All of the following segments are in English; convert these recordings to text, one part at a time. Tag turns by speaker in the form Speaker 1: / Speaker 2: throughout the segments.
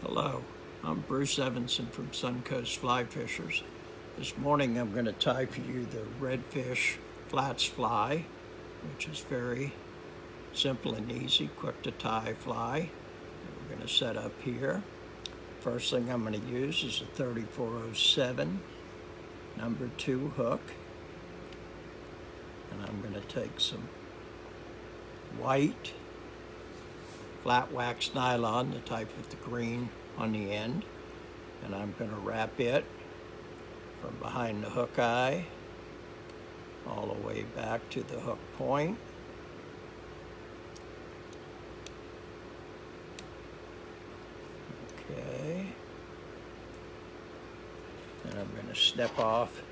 Speaker 1: Hello, I'm Bruce Evanson from Suncoast Fly Fishers. This morning I'm going to tie for you the redfish flats fly, which is very simple and easy, quick to tie fly. We're going to set up here. First thing I'm going to use is a 3407 number 2 hook. And I'm going to take some white flat wax nylon, the type with the green on the end, and I'm going to wrap it from behind the hook eye all the way back to the hook point. Okay, and I'm going to snip off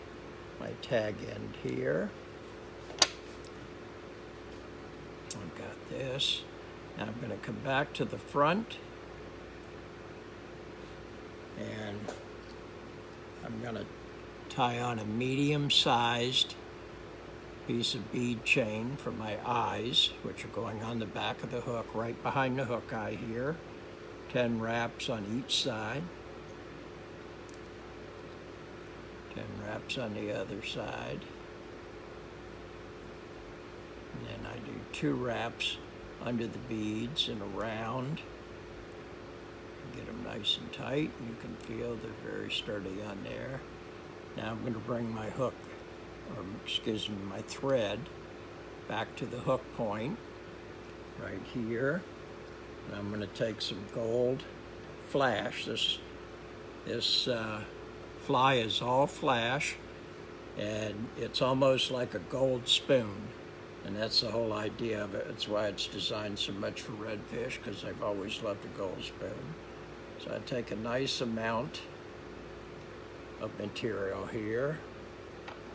Speaker 1: my tag end here. I've got this. Now I'm going to come back to the front and I'm going to tie on a medium-sized piece of bead chain for my eyes, which are going on the back of the hook, right behind the hook eye here. 10 wraps on each side. 10 wraps on the other side. And then I do 2 wraps under the beads and around. Get them nice and tight. You can feel they're very sturdy on there. Now I'm going to bring my hook, or excuse me, my thread back to the hook point right here. And I'm going to take some gold flash. This fly is all flash, and it's almost like a gold spoon. And that's the whole idea of it. It's why it's designed so much for redfish, because I've always loved a gold spoon. So I take a nice amount of material here,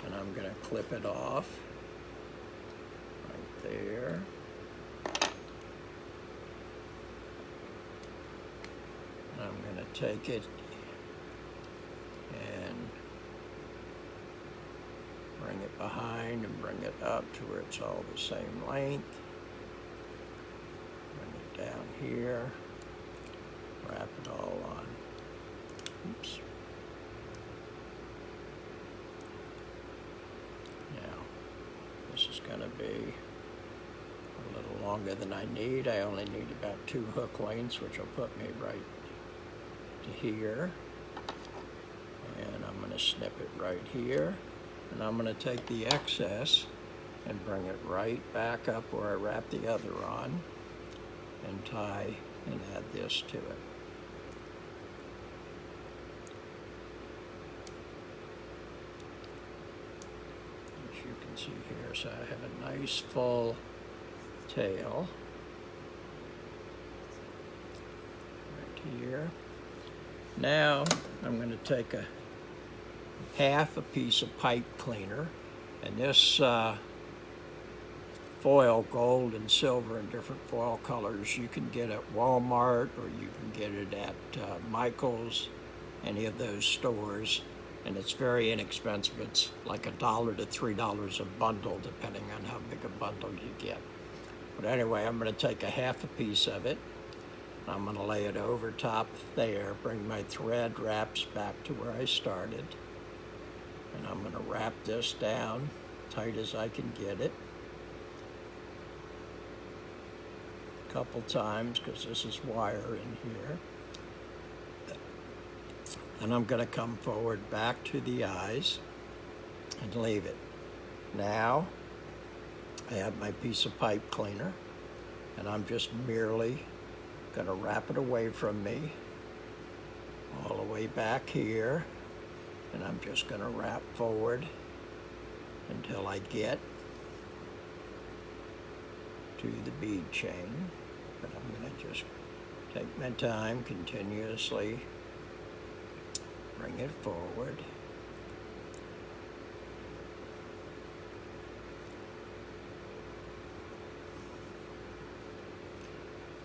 Speaker 1: and I'm going to clip it off right there. And I'm going to take it and bring it behind and bring it up to where it's all the same length. Bring it down here. Wrap it all on. Oops. Now, this is going to be a little longer than I need. I only need about 2 hook lengths, which will put me right to here. And I'm going to snip it right here. And I'm going to take the excess and bring it right back up where I wrap the other on and tie and add this to it. As you can see here, so I have a nice full tail right here. Now I'm going to take a half a piece of pipe cleaner, and this foil, gold and silver and different foil colors, you can get at Walmart or you can get it at Michael's, any of those stores, and it's very inexpensive. It's like $1 to $3 a bundle, depending on how big a bundle you get. But anyway, I'm going to take a half a piece of it. I'm going to lay it over top there, bring my thread wraps back to where I started. And I'm going to wrap this down tight as I can get it a couple times, because this is wire in here. And I'm going to come forward back to the eyes and leave it. Now I have my piece of pipe cleaner, and I'm just merely going to wrap it away from me all the way back here. And I'm just going to wrap forward until I get to the bead chain. But I'm going to just take my time, continuously bring it forward.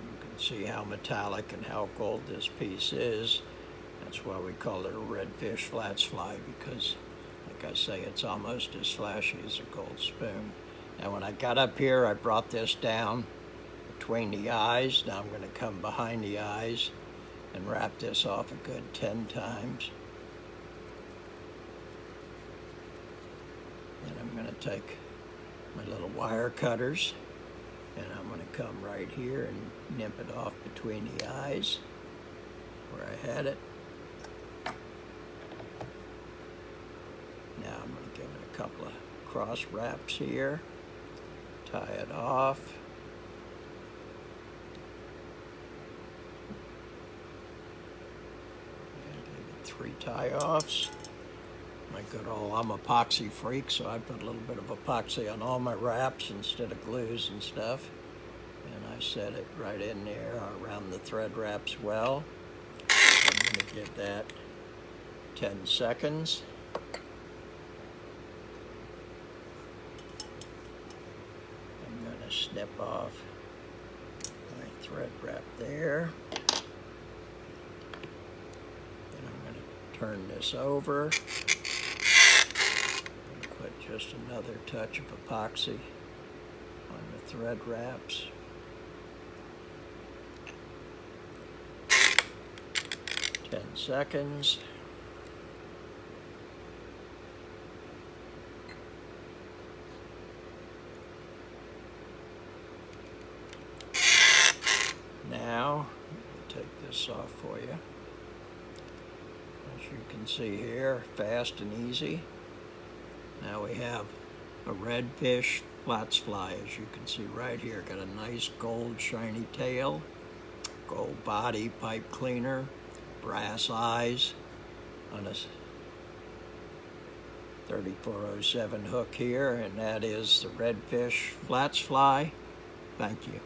Speaker 1: You can see how metallic and how gold this piece is. That's why we call it a redfish flats fly, because, like I say, it's almost as flashy as a gold spoon. Now when I got up here, I brought this down between the eyes. Now I'm going to come behind the eyes and wrap this off a good 10 times. And I'm going to take my little wire cutters and I'm going to come right here and nip it off between the eyes where I had it. Now I'm going to give it a couple of cross wraps here, tie it off. And 3 tie-offs. My good old, I'm an epoxy freak, so I put a little bit of epoxy on all my wraps instead of glues and stuff. And I set it right in there around the thread wraps well. I'm going to give that 10 seconds. I'm going to snip off my thread wrap there. Then I'm going to turn this over. Put just another touch of epoxy on the thread wraps. Ten seconds. Now, let me take this off for you. As you can see here, fast and easy. Now we have a redfish flats fly, as you can see right here. Got a nice gold shiny tail, gold body, pipe cleaner, brass eyes on a 3407 hook here, and that is the redfish flats fly. Thank you.